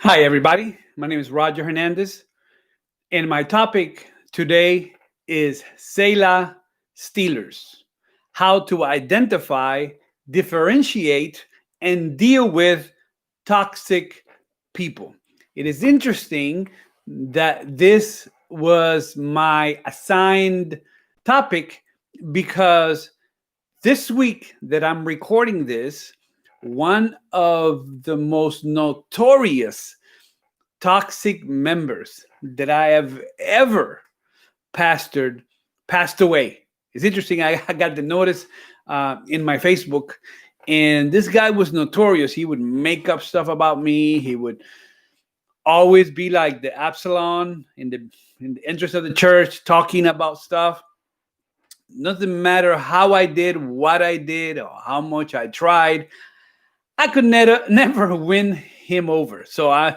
Hi, everybody. My name is Roger Hernandez, and my topic today is Selah Stealers: how to identify, differentiate, and deal with toxic people. It is interesting that this was my assigned topic because this week that I'm recording this, one of the most notorious toxic members that I have ever pastored passed away. It's interesting. I got the notice in my Facebook, and this guy was notorious. He would make up stuff about me. He would always be like the Absalom in the entrance of the church, talking about stuff. Doesn't matter how I did, what I did, or how much I tried. I could never win him over. So I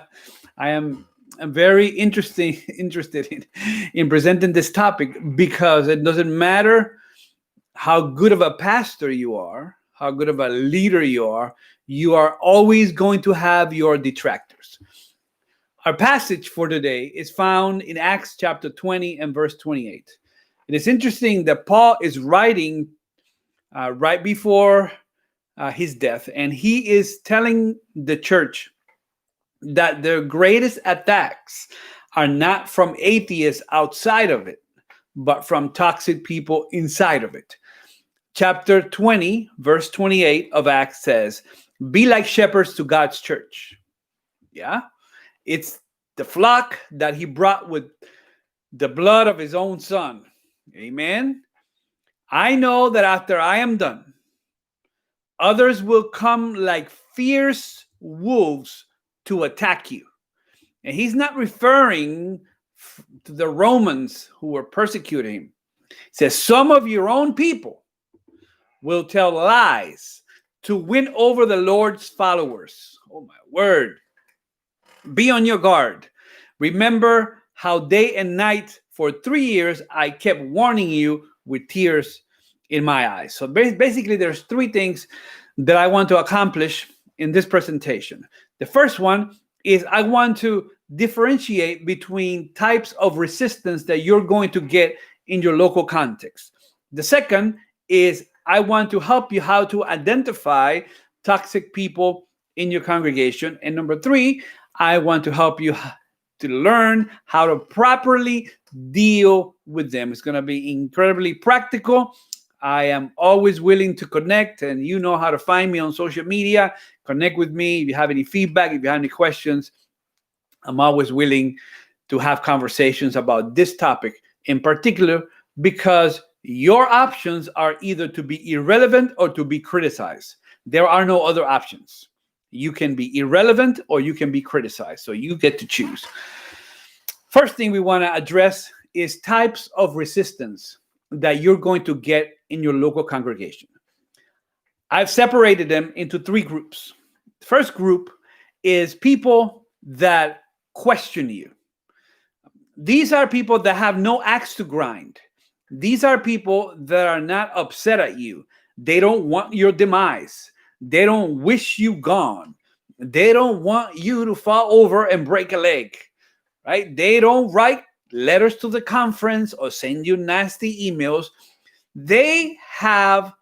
am very interested in presenting this topic because it doesn't matter how good of a pastor you are, how good of a leader you are always going to have your detractors. Our passage for today is found in Acts chapter 20 and verse 28. It is interesting that Paul is writing right before his death, and he is telling the church that their greatest attacks are not from atheists outside of it, but from toxic people inside of it. Chapter 20, verse 28 of Acts says, "Be like shepherds to God's church." Yeah, it's the flock that he brought with the blood of his own son. Amen. I know that after I am done, others will come like fierce wolves to attack you. And he's not referring to the Romans who were persecuting him. He says, some of your own people will tell lies to win over the Lord's followers. Oh, my word. Be on your guard. Remember how day and night for 3 years I kept warning you with tears in my eyes. So basically, there's three things that I want to accomplish in this presentation. The first one is I want to differentiate between types of resistance that you're going to get in your local context. The second is I want to help you how to identify toxic people in your congregation. And number three, I want to help you to learn how to properly deal with them. It's going to be incredibly practical. I am always willing to connect, and you know how to find me on social media. Connect with me if you have any feedback, if you have any questions. I'm always willing to have conversations about this topic in particular because your options are either to be irrelevant or to be criticized. There are no other options. You can be irrelevant or you can be criticized. So you get to choose. First thing we want to address is types of resistance that you're going to get in your local congregation. I've separated them into three groups. The first group is people that question you. These are people that have no axe to grind. These are people that are not upset at you. They don't want your demise. They don't wish you gone. They don't want you to fall over and break a leg, right? They don't write letters to the conference or send you nasty emails. They have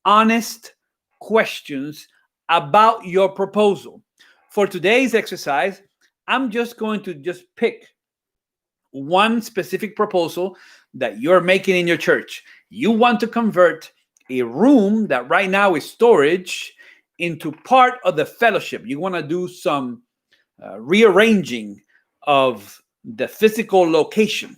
honest questions about your proposal. For today's exercise, I'm just going to pick one specific proposal that you're making in your church. You want to convert a room that right now is storage into part of the fellowship. You want to do some rearranging of the physical location.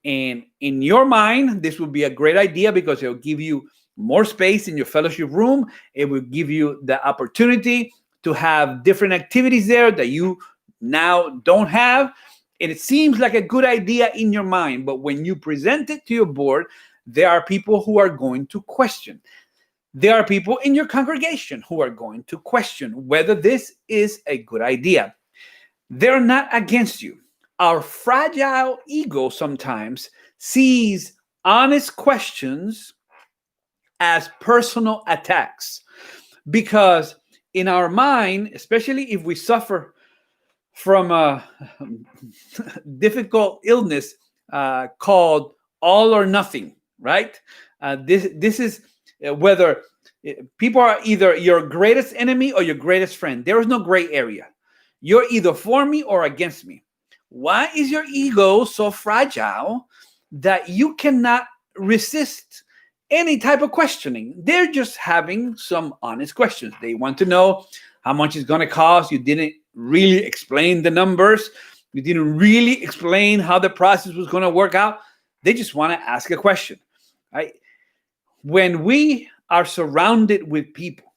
And in your mind, this would be a great idea because it will give you more space in your fellowship room. It will give you the opportunity to have different activities there that you now don't have. And it seems like a good idea in your mind, but when you present it to your board, there are people who are going to question. There are people in your congregation who are going to question whether this is a good idea. They're not against you. Our fragile ego sometimes sees honest questions as personal attacks because in our mind, especially if we suffer from a difficult illness called all or nothing, right? This is whether people are either your greatest enemy or your greatest friend. There is no gray area. You're either for me or against me. Why is your ego so fragile that you cannot resist any type of questioning? They're just having some honest questions. They want to know how much it's going to cost. You didn't really explain the numbers. You didn't really explain how the process was going to work out. They just want to ask a question, right? When we are surrounded with people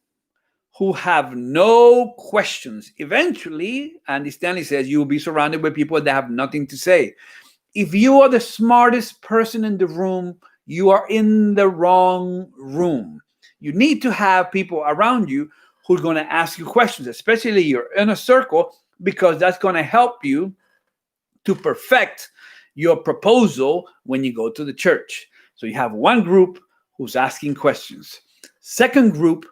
who have no questions, eventually, Andy Stanley says, you will be surrounded with people that have nothing to say. If you are the smartest person in the room, you are in the wrong room. You need to have people around you who are going to ask you questions, especially you're in a circle, because that's going to help you to perfect your proposal when you go to the church. So you have one group who's asking questions. Second group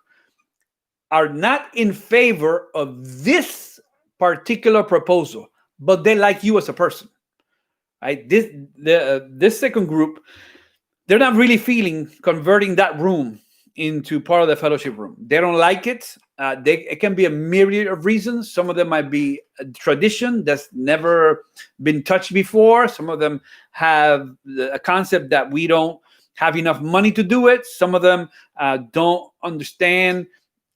are not in favor of this particular proposal, but they like you as a person. Right? This second group, they're not really feeling converting that room into part of the fellowship room. They don't like it. It can be a myriad of reasons. Some of them might be a tradition that's never been touched before. Some of them have a concept that we don't have enough money to do it. Some of them don't understand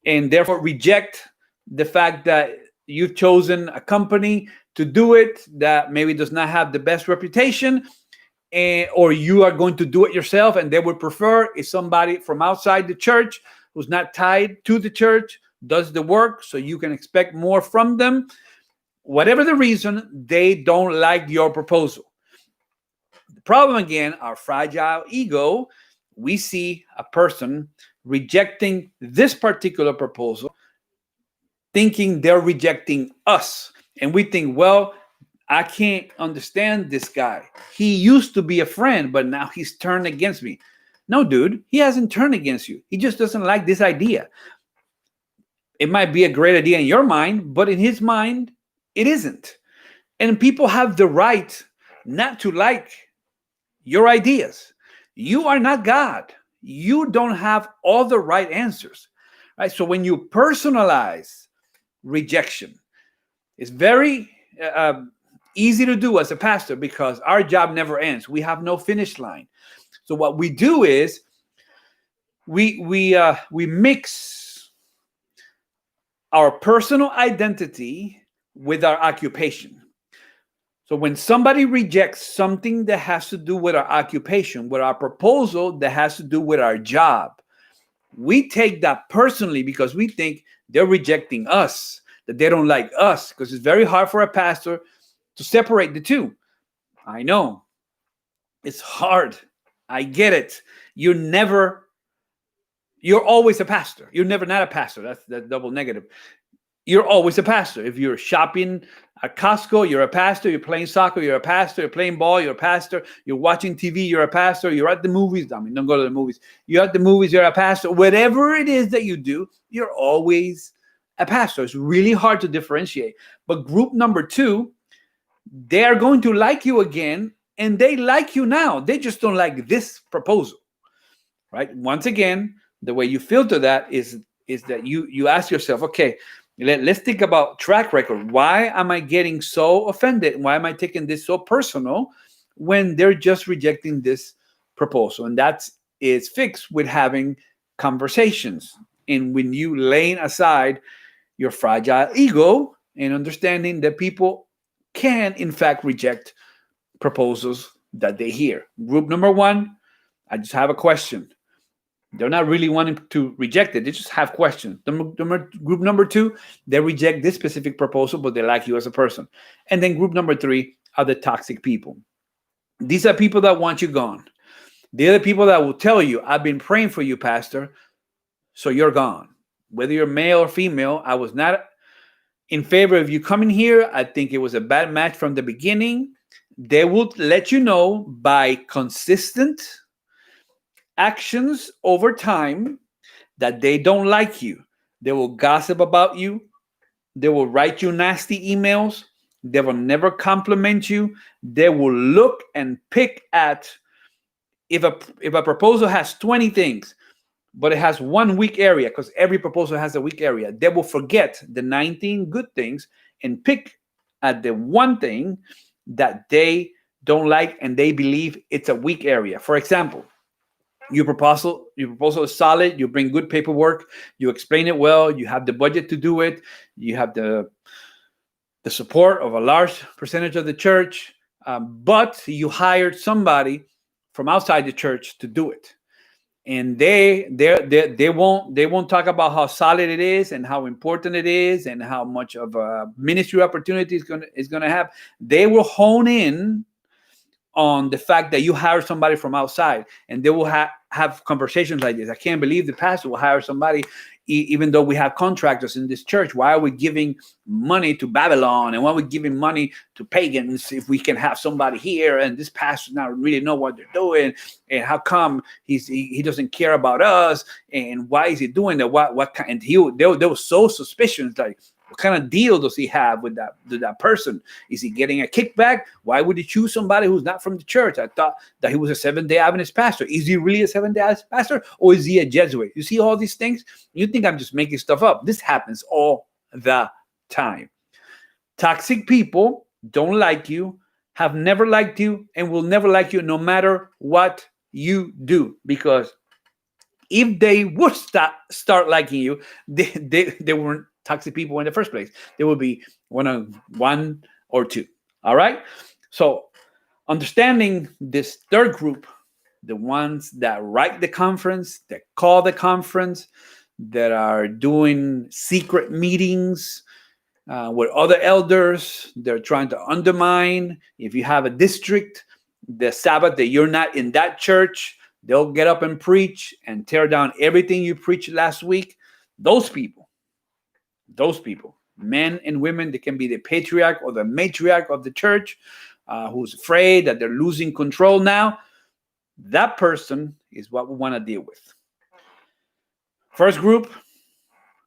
and therefore reject the fact that you've chosen a company to do it that maybe does not have the best reputation, or you are going to do it yourself, and they would prefer if somebody from outside the church who's not tied to the church does the work, so you can expect more from them. Whatever the reason, they don't like your proposal. The problem, again, our fragile ego, we see a person rejecting this particular proposal, thinking they're rejecting us. And we think, well, I can't understand this guy. He used to be a friend, but now he's turned against me. No, dude, he hasn't turned against you. He just doesn't like this idea. It might be a great idea in your mind, but in his mind, it isn't. And people have the right not to like your ideas. You are not God. You don't have all the right answers, right? So when you personalize rejection, it's very easy to do as a pastor because our job never ends. We have no finish line. So what we do is we mix our personal identity with our occupation. So when somebody rejects something that has to do with our occupation, with our proposal that has to do with our job, we take that personally because we think they're rejecting us, that they don't like us, because it's very hard for a pastor to separate the two. I know. It's hard. I get it. You're always a pastor. You're never not a pastor. That's double negative. You're always a pastor. If you're shopping at Costco, you're a pastor. You're playing soccer, you're a pastor. You're playing ball, you're a pastor. You're watching TV, you're a pastor. You're at the movies. I mean, don't go to the movies. You're at the movies, you're a pastor. Whatever it is that you do, you're always a pastor. It's really hard to differentiate. But group number two, they are going to like you again, and they like you now. They just don't like this proposal, right? Once again, the way you filter that is that you ask yourself, okay, let's think about track record. Why am I getting so offended? Why am I taking this so personal when they're just rejecting this proposal? And that is fixed with having conversations. And when you laying aside your fragile ego and understanding that people can, in fact, reject proposals that they hear. Group number one, I just have a question. They're not really wanting to reject it. They just have questions. Group number two, they reject this specific proposal, but they like you as a person. And then group number three are the toxic people. These are people that want you gone. They're the people that will tell you, I've been praying for you, pastor, so you're gone. Whether you're male or female, I was not in favor of you coming here. I think it was a bad match from the beginning. They will let you know by consistent actions over time that they don't like you. They will gossip about you. They will write you nasty emails. They will never compliment you. They will look and pick at, if a proposal has 20 things, but it has one weak area, because every proposal has a weak area, they will forget the 19 good things and pick at the one thing that they don't like and they believe it's a weak area. For example, your proposal is solid, you bring good paperwork, you explain it well, you have the budget to do it, you have the support of a large percentage of the church, but you hired somebody from outside the church to do it, and they won't talk about how solid it is and how important it is and how much of a ministry opportunity is gonna have. They will hone in on the fact that you hire somebody from outside, and they will have conversations like this. I can't believe the pastor will hire somebody, even though we have contractors in this church. Why are we giving money to Babylon, and why are we giving money to pagans if we can have somebody here, and this pastor not really know what they're doing, and how come he doesn't care about us, and why is he doing that? What kind? And they were so suspicious, like, what kind of deal does he have with that person? Is he getting a kickback? Why would he choose somebody who's not from the church? I thought that he was a Seventh-day Adventist pastor. Is he really a Seventh-day Adventist pastor, or is he a Jesuit? You see all these things? You think I'm just making stuff up. This happens all the time. Toxic people don't like you, have never liked you, and will never like you no matter what you do. Because if they would start liking you, they weren't toxic people in the first place. There will be one or two. All right. So understanding this third group, the ones that write the conference, that call the conference, that are doing secret meetings with other elders, they're trying to undermine. If you have a district, the Sabbath that you're not in that church, they'll get up and preach and tear down everything you preached last week. Those people, men and women, they can be the patriarch or the matriarch of the church, who's afraid that they're losing control now. That person is what we want to deal with. First group,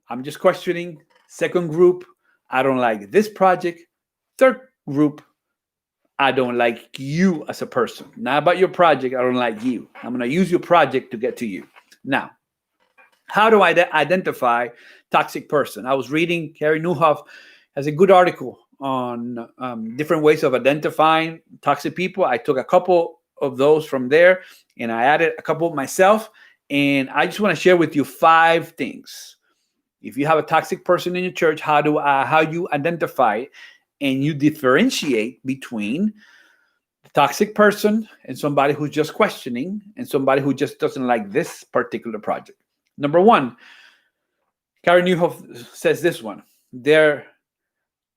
I'm just questioning. Second group, I don't like this project. Third group, I don't like you as a person. Not about your project, I don't like you. I'm going to use your project to get to you. Now, how do I identify toxic person? I was reading, Carey Nieuwhof has a good article on different ways of identifying toxic people. I took a couple of those from there, and I added a couple myself. And I just want to share with you 5 things. If you have a toxic person in your church, how you identify it, and you differentiate between the toxic person and somebody who's just questioning and somebody who just doesn't like this particular project. Number 1, Carey Nieuwhof says this one: they're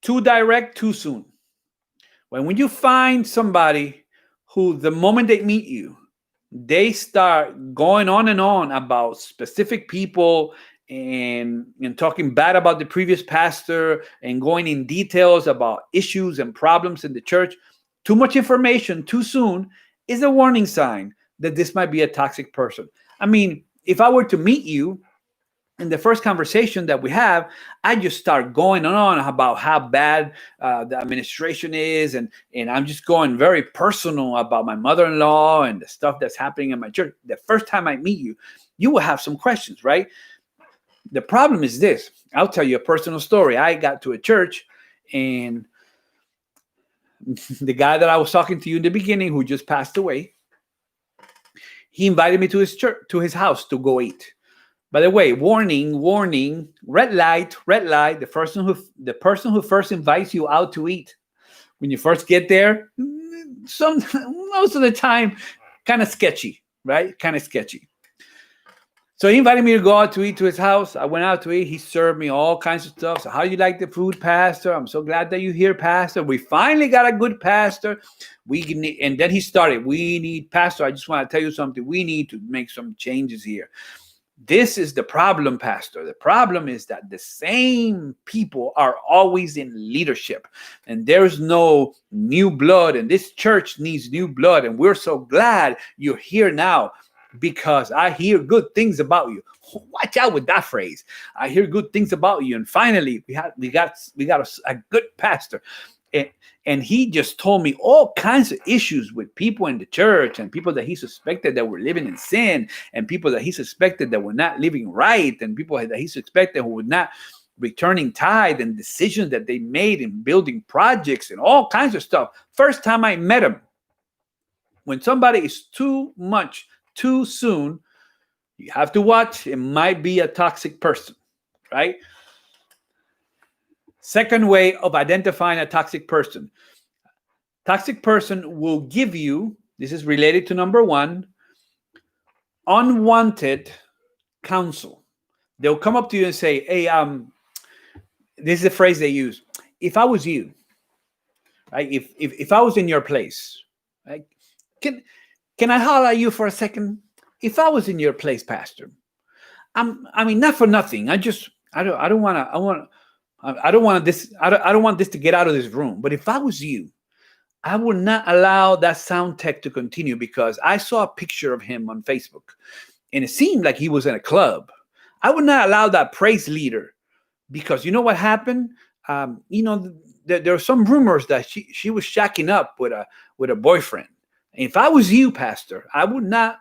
too direct too soon. When you find somebody who, the moment they meet you, they start going on and on about specific people and talking bad about the previous pastor and going in details about issues and problems in the church, too much information too soon is a warning sign that this might be a toxic person. I mean, if I were to meet you in the first conversation that we have, I just start going on about how bad the administration is, and I'm just going very personal about my mother-in-law and the stuff that's happening in my church. The first time I meet you, you will have some questions, right? The problem is this. I'll tell you a personal story. I got to a church, and the guy that I was talking to you in the beginning, who just passed away, he invited me to his church, to his house, to go eat. By the way, warning, red light. The person who first invites you out to eat, when you first get there, most of the time, kind of sketchy, right? Kind of sketchy. So he invited me to go out to eat to his house. I went out to eat. He served me all kinds of stuff. So, how you like the food, Pastor? I'm so glad that you're here, Pastor. We finally got a good pastor. And then he started. We need, Pastor, I just want to tell you something. We need to make some changes here. This is the problem, Pastor. The problem is that the same people are always in leadership, and there's no new blood, and this church needs new blood. And we're so glad you're here now, because I hear good things about you. Watch out with that phrase. I hear good things about you. And finally, we got a good pastor. and he just told me all kinds of issues with people in the church and people that he suspected that were living in sin and people that he suspected that were not living right and people that he suspected who were not returning tithe and decisions that they made in building projects and all kinds of stuff. First time I met him, when somebody is too much too soon, you have to watch. It might be a toxic person, right? Second way of identifying a toxic person. Toxic person will give you, this is related to number one, unwanted counsel. They'll come up to you and say, hey, this is a phrase they use. If I was you, right? If I was in your place, right? Can I holler at you for a second? If I was in your place, Pastor, I mean, not for nothing. I don't want this to get out of this room. But if I was you, I would not allow that sound tech to continue because I saw a picture of him on Facebook and it seemed like he was in a club. I would not allow that praise leader because you know what happened? There are some rumors that she was shacking up with a boyfriend. If I was you, Pastor, I would not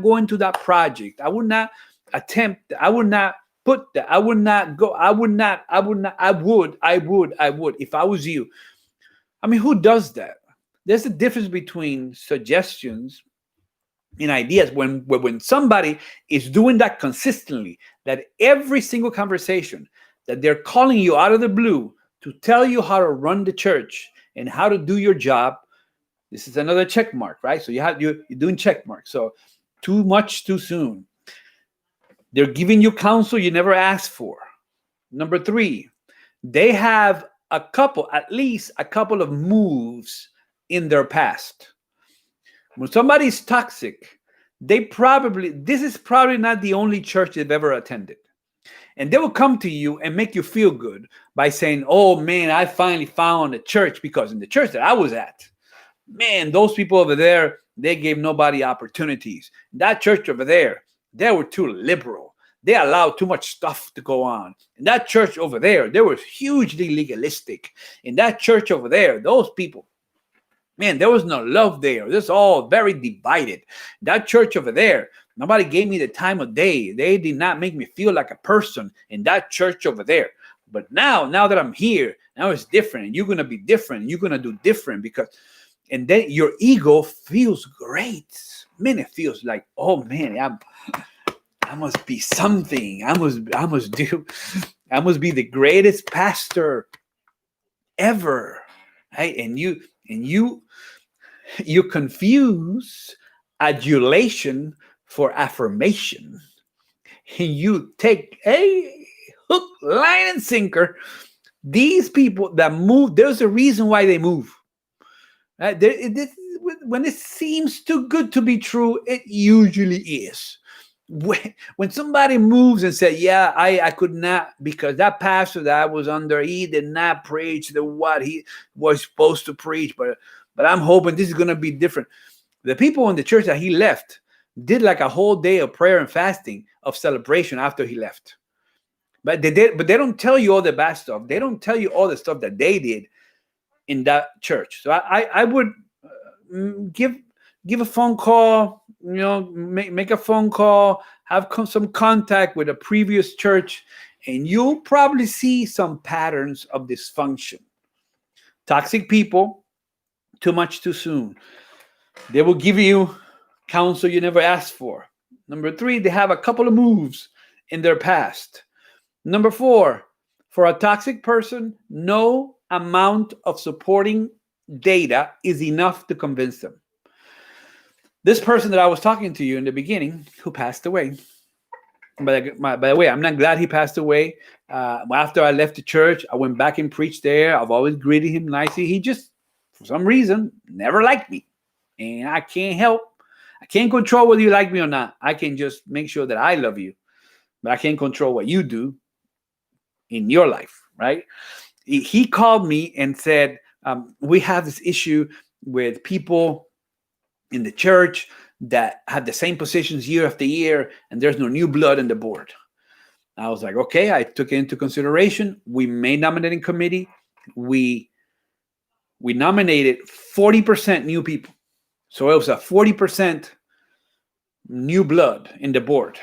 go into that project. I would not attempt. I would not put that. I would not go. I would. If I was you. I mean, who does that? There's a difference between suggestions and ideas. When somebody is doing that consistently, that every single conversation that they're calling you out of the blue to tell you how to run the church and how to do your job, this is another check mark, right? So you're doing check marks. So too much too soon. They're giving you counsel you never asked for. Number three, they have at least a couple of moves in their past. When somebody's toxic, this is probably not the only church they've ever attended. And they will come to you and make you feel good by saying, oh man, I finally found a church, because in the church that I was at, man, those people over there, they gave nobody opportunities. That church over there, they were too liberal. They allowed too much stuff to go on. In that church over there, they were hugely legalistic. In that church over there, those people, man, there was no love there. This all very divided. That church over there, nobody gave me the time of day. They did not make me feel like a person in that church over there. But now that I'm here, now it's different. And you're going to be different. And you're going to do different and then your ego feels great. Man, it feels like, oh man, I must be something. I must be the greatest pastor ever. Right? And you confuse adulation for affirmation. And you take a hook, line, and sinker. These people that move, there's a reason why they move. When it seems too good to be true, it usually is. When somebody moves and says, yeah, I could not, because that pastor that I was under, he did not preach what he was supposed to preach, but I'm hoping this is going to be different. The people in the church that he left did like a whole day of prayer and fasting of celebration after he left. But they don't tell you all the bad stuff. They don't tell you all the stuff that they did in that church. So I would give a phone call, make a phone call, have some contact with a previous church, and you'll probably see some patterns of dysfunction. Toxic people, too much too soon. They will give you counsel you never asked for. Number three, they have a couple of moves in their past. Number four, for a toxic person, no amount of supporting data is enough to convince them. This person that I was talking to you in the beginning, who passed away, by the way, I'm not glad he passed away. After I left the church, I went back and preached there. I've always greeted him nicely. He just, for some reason, never liked me. And I can't help. I can't control whether you like me or not. I can just make sure that I love you. But I can't control what you do in your life, right? He called me and said, we have this issue with people in the church that have the same positions year after year, and there's no new blood in the board. I was like, okay, I took it into consideration. We made nominating committee. We we nominated 40% new people. So it was a 40% new blood in the board.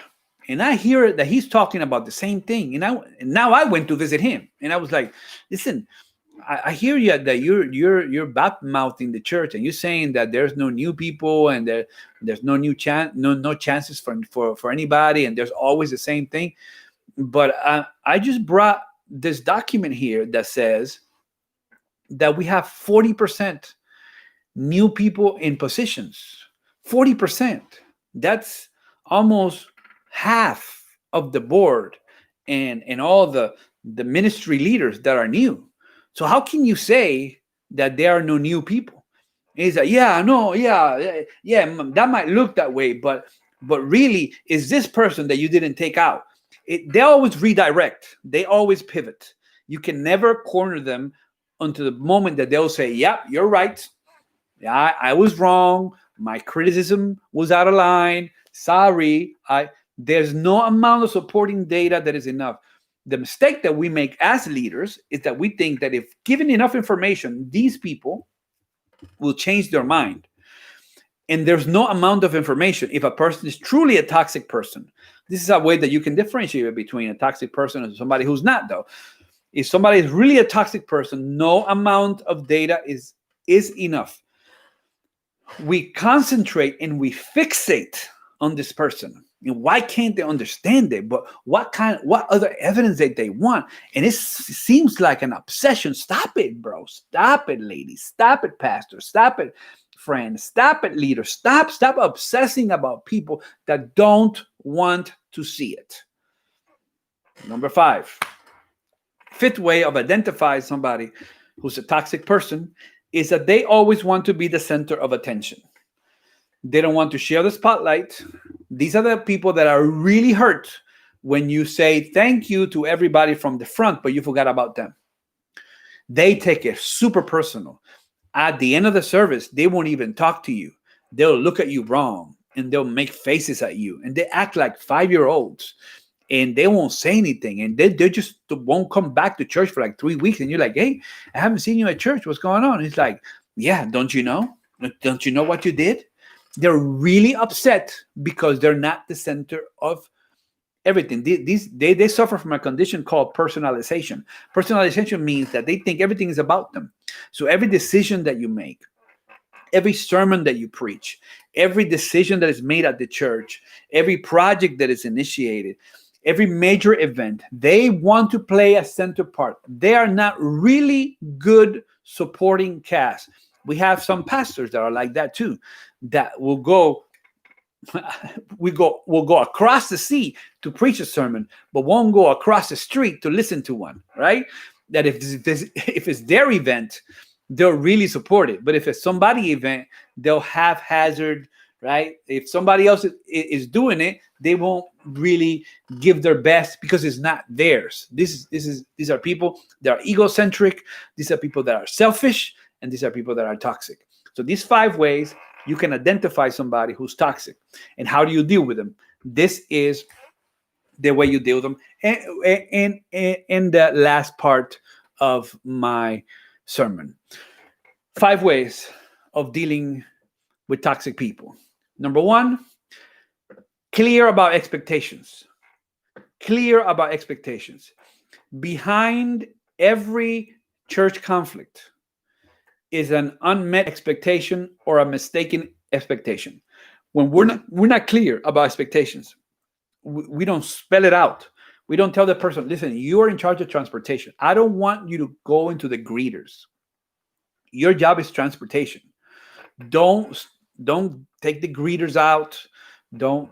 And I hear that he's talking about the same thing. And now I went to visit him, and I was like, listen, I hear you that you're bad mouthing the church, and you're saying that there's no new people, and there's no new no chances for anybody, and there's always the same thing. But I just brought this document here that says that we have 40% new people in positions. 40%. That's almost half of the board and all the ministry leaders that are new. So how can you say that there are no new people? And he's like, yeah, that might look that way, but really, is this person that you didn't take out? They always redirect. They always pivot. You can never corner them until the moment that they'll say, yeah, you're right. Yeah, I was wrong. My criticism was out of line. Sorry. There's no amount of supporting data that is enough. The mistake that we make as leaders is that we think that if given enough information, these people will change their mind. And there's no amount of information. If a person is truly a toxic person, this is a way that you can differentiate between a toxic person and somebody who's not, though. If somebody is really a toxic person, no amount of data is enough. We concentrate and we fixate on this person. And why can't they understand it? But what other evidence that they want? And it seems like an obsession. Stop it, bro. Stop it, ladies. Stop it, pastor. Stop it, friend. Stop it, leader. Stop obsessing about people that don't want to see it. Number 5. Fifth way of identifying somebody who's a toxic person is that they always want to be the center of attention. They don't want to share the spotlight. These are the people that are really hurt when you say thank you to everybody from the front, but you forgot about them. They take it super personal. At the end of the service, they won't even talk to you. They'll look at you wrong, and they'll make faces at you, and they act like 5-year-olds, and they won't say anything, and they just won't come back to church for like 3 weeks. And you're like, hey, I haven't seen you at church. What's going on? He's like, yeah, don't you know? Don't you know what you did? They're really upset because they're not the center of everything. They suffer from a condition called personalization. Personalization means that they think everything is about them. So every decision that you make, every sermon that you preach, every decision that is made at the church, every project that is initiated, every major event, they want to play a center part. They are not really good supporting cast. We have some pastors that are like that too, that will go across the sea to preach a sermon, but won't go across the street to listen to one, right? That if it's their event, they'll really support it. But if it's somebody event, they'll haphazard, right? If somebody else is doing it, they won't really give their best because it's not theirs. These are people that are egocentric. These are people that are selfish, and these are people that are toxic. So these 5 ways you can identify somebody who's toxic. And how do you deal with them? This is the way you deal with them. And the last part of my sermon. 5 ways of dealing with toxic people. Number 1, clear about expectations. Clear about expectations. Behind every church conflict is an unmet expectation or a mistaken expectation. When we're not clear about expectations, we don't spell it out. We don't tell the person, listen, you are in charge of transportation. I don't want you to go into the greeters. Your job is transportation. Don't take the greeters out. Don't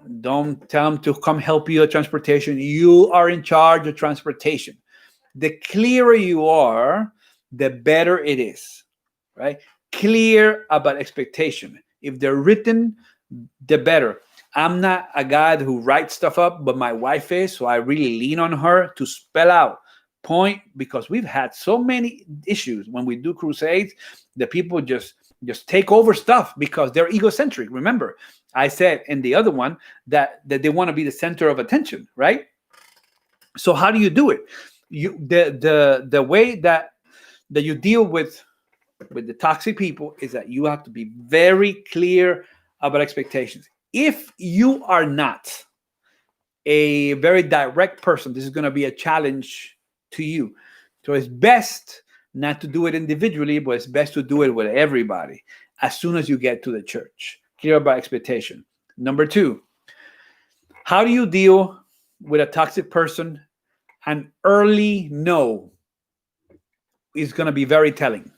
tell them to come help you at transportation. You are in charge of transportation. The clearer you are, the better it is. Right? Clear about expectation. If they're written, the better. I'm not a guy who writes stuff up, but my wife is, so I really lean on her to spell out point, because we've had so many issues when we do crusades that people just take over stuff because they're egocentric. Remember, I said in the other one that they want to be the center of attention, right? So how do you do it? The way that you deal with with the toxic people is that you have to be very clear about expectations. If you are not a very direct person, this is going to be a challenge to you. So it's best not to do it individually, but it's best to do it with everybody as soon as you get to the church. Clear about expectation. Number two, how do you deal with a toxic person? An early no is going to be very telling,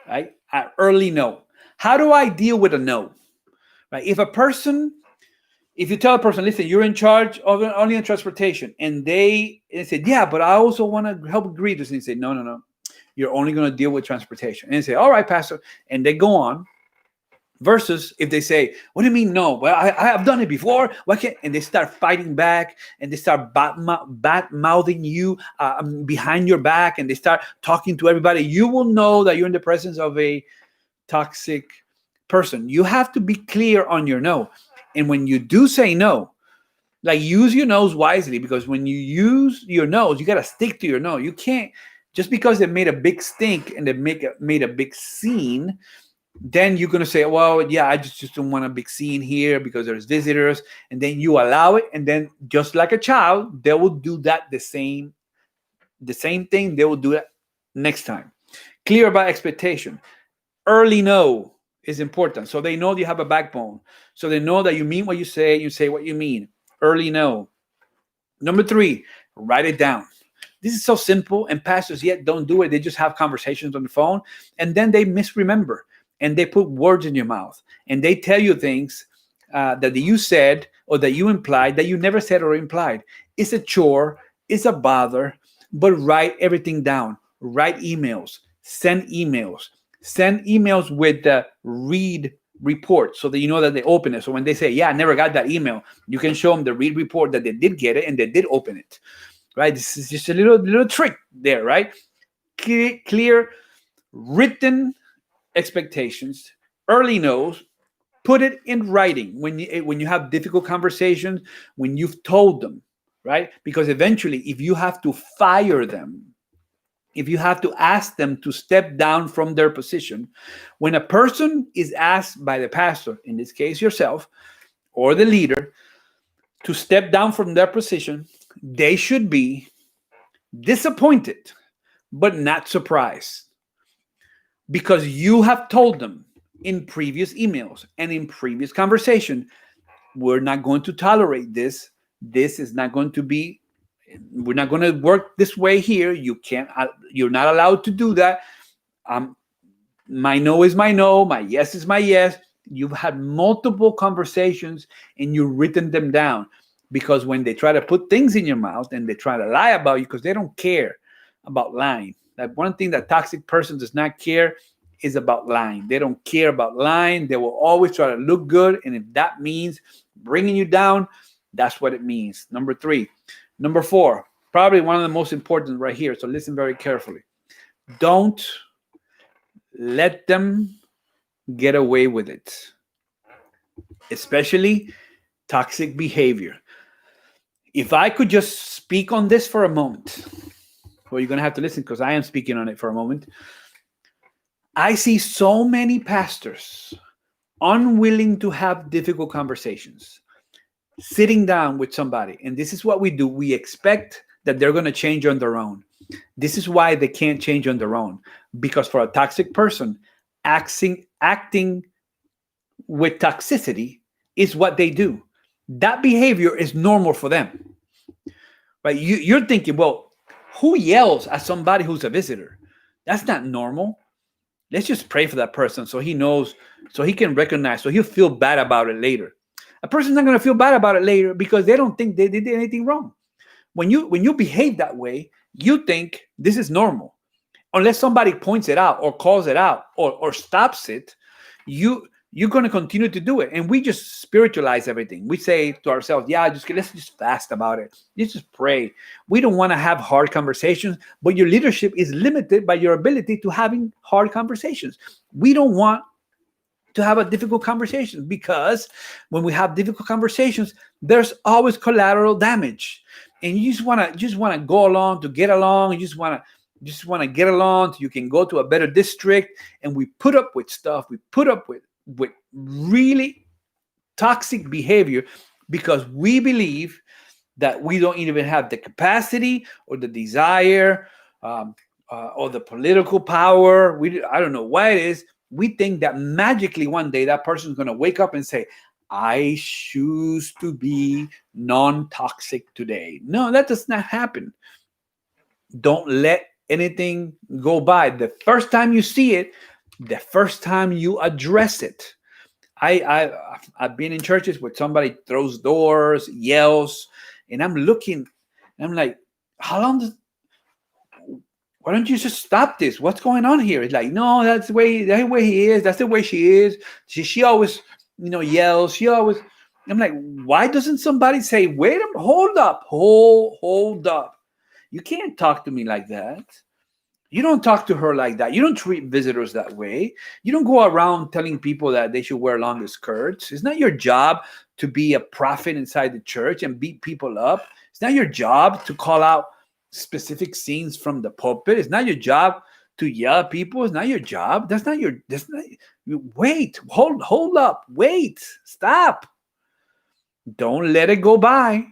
right? An early no. How do I deal with a no? Right? If you tell a person, listen, you're in charge of only in transportation, and they say, yeah, but I also want to help greeters, and they say, no, you're only going to deal with transportation, and they say, all right, pastor, and they go on. Versus if they say, what do you mean no? Well, I have done it before. Why can't? And they start fighting back, and they start bat mouthing you behind your back, and they start talking to everybody. You will know that you're in the presence of a toxic person. You have to be clear on your no. And when you do say no, like, use your nose wisely, because when you use your nose, you got to stick to your no. You can't, just because they made a big stink and they made a big scene, then you're going to say, well, yeah, I just don't want a big scene here because there's visitors. And then you allow it. And then just like a child, they will do that the same thing. They will do that next time. Clear about expectation. Early no is important. So they know you have a backbone. So they know that you mean what you say what you mean. Early no. Number three, write it down. This is so simple, and pastors yet don't do it. They just have conversations on the phone, and then they misremember. And they put words in your mouth, and they tell you things that you said or that you implied that you never said or implied. It's a chore, it's a bother, but write everything down. Write emails, send emails with the read report so that you know that they open it. So when they say, yeah, I never got that email, you can show them the read report that they did get it and they did open it, right? This is just a little trick there, right? Clear written expectations, early no's, put it in writing when you have difficult conversations, when you've told them, right? Because eventually, if you have to fire them, if you have to ask them to step down from their position, when a person is asked by the pastor, in this case yourself, or the leader, to step down from their position, they should be disappointed, but not surprised. Because you have told them in previous emails and in previous conversation, we're not going to tolerate this. This is not going to be, we're not going to work this way here. You're not allowed to do that. My no is my no. My yes is my yes. You've had multiple conversations and you've written them down, because when they try to put things in your mouth and they try to lie about you, because they don't care about lying. That one thing that toxic person does not care is about lying. They don't care about lying. They will always try to look good. And if that means bringing you down, that's what it means. Number three. Number four, probably one of the most important right here. So listen very carefully. Don't let them get away with it, especially toxic behavior. If I could just speak on this for a moment, well, you're going to have to listen because I am speaking on it for a moment. I see so many pastors unwilling to have difficult conversations, sitting down with somebody. And this is what we do. We expect that they're going to change on their own. This is why they can't change on their own. Because for a toxic person, acting with toxicity is what they do. That behavior is normal for them. Right? You're thinking, well, who yells at somebody who's a visitor? That's not normal. Let's just pray for that person so he knows, so he can recognize, so he'll feel bad about it later. A person's not going to feel bad about it later because they don't think they did anything wrong. When you behave that way, you think this is normal. Unless somebody points it out or calls it out or stops it, you're going to continue to do it. And we just spiritualize everything. We say to ourselves, yeah, let's just fast about it. Let's just pray. We don't want to have hard conversations, but your leadership is limited by your ability to having hard conversations. We don't want to have a difficult conversation, because when we have difficult conversations, there's always collateral damage. And you just want to go along to get along. You just want to just want to get along so you can go to a better district. And we put up with stuff. We put up with really toxic behavior because we believe that we don't even have the capacity or the desire or the political power. I don't know why it is. We think that magically one day that person's going to wake up and say, I choose to be non-toxic today. No, that does not happen. Don't let anything go by. The first time you see it, the first time you address it. I've been in churches where somebody throws doors, yells, and I'm looking, and I'm like, why don't you just stop this? What's going on here? It's like, no, that's the way he is. That's the way she is. She always, yells. I'm like, why doesn't somebody say, wait a minute, hold up, hold up. You can't talk to me like that. You don't talk to her like that. You don't treat visitors that way. You don't go around telling people that they should wear longer skirts. It's not your job to be a prophet inside the church and beat people up. It's not your job to call out specific scenes from the pulpit. It's not your job to yell at people. It's not your job. Wait, hold up, wait, stop. Don't let it go by.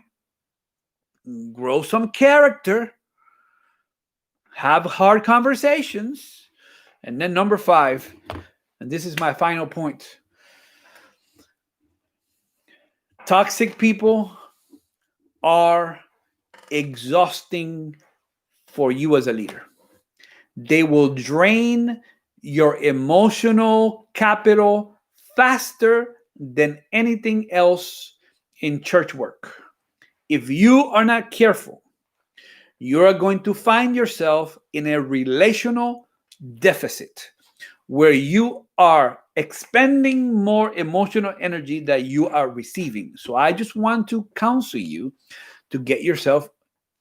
Grow some character. Have hard conversations. And then number 5, and this is my final point. Toxic people are exhausting for you as a leader. They will drain your emotional capital faster than anything else in church work. If you are not careful, you are going to find yourself in a relational deficit where you are expending more emotional energy that you are receiving. So I just want to counsel you to get yourself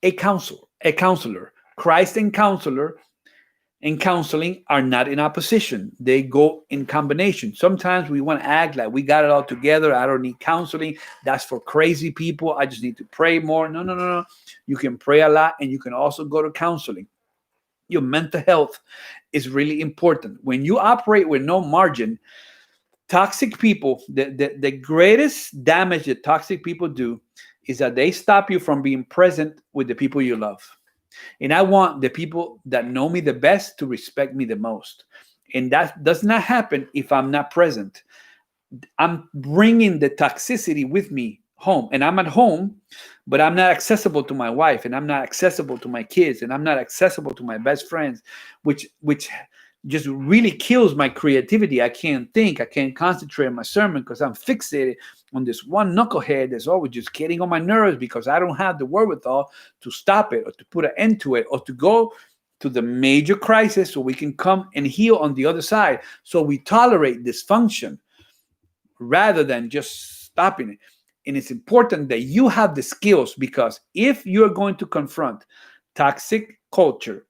a counselor. Christ and counselor and counseling are not in opposition. They go in combination. Sometimes we want to act like we got it all together. I don't need counseling. That's for crazy people. I just need to pray more. No. You can pray a lot and you can also go to counseling. Your mental health is really important. When you operate with no margin, toxic people, the greatest damage that toxic people do is that they stop you from being present with the people you love. And I want the people that know me the best to respect me the most. And that does not happen if I'm not present. I'm bringing the toxicity with me home. And I'm at home, but I'm not accessible to my wife. And I'm not accessible to my kids. And I'm not accessible to my best friends, which just really kills my creativity. I can't think. I can't concentrate on my sermon because I'm fixated on this one knucklehead that's always just getting on my nerves because I don't have the wherewithal to stop it or to put an end to it or to go to the major crisis so we can come and heal on the other side. So we tolerate dysfunction rather than just stopping it. And it's important that you have the skills because if you're going to confront toxic culture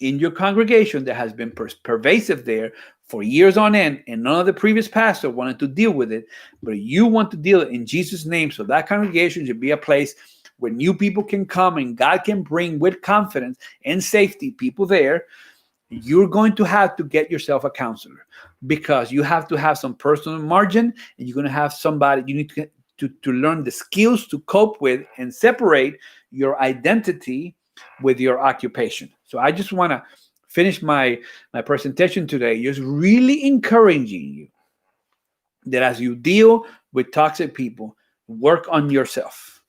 in your congregation that has been pervasive there for years on end, and none of the previous pastors wanted to deal with it, but you want to deal it in Jesus' name, so that congregation should be a place where new people can come and God can bring with confidence and safety people there. You're going to have to get yourself a counselor because you have to have some personal margin, and you're going to have somebody you need to learn the skills to cope with and separate your identity with your occupation. So I just want to finish my presentation today, just really encouraging you that as you deal with toxic people, work on yourself.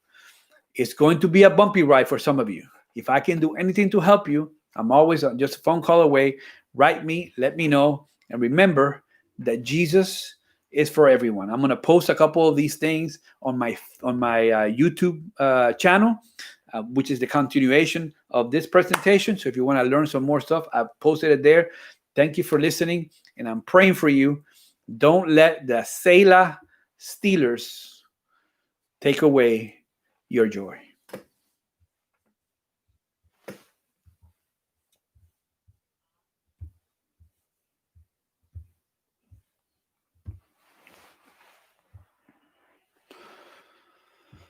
It's going to be a bumpy ride for some of you. If I can do anything to help you, I'm always just a phone call away. Write me, let me know. And remember that Jesus is for everyone. I'm going to post a couple of these things on my YouTube channel, which is the continuation of this presentation. So if you want to learn some more stuff, I've posted it there. Thank you for listening, and I'm praying for you. Don't let the Selah Steelers take away your joy.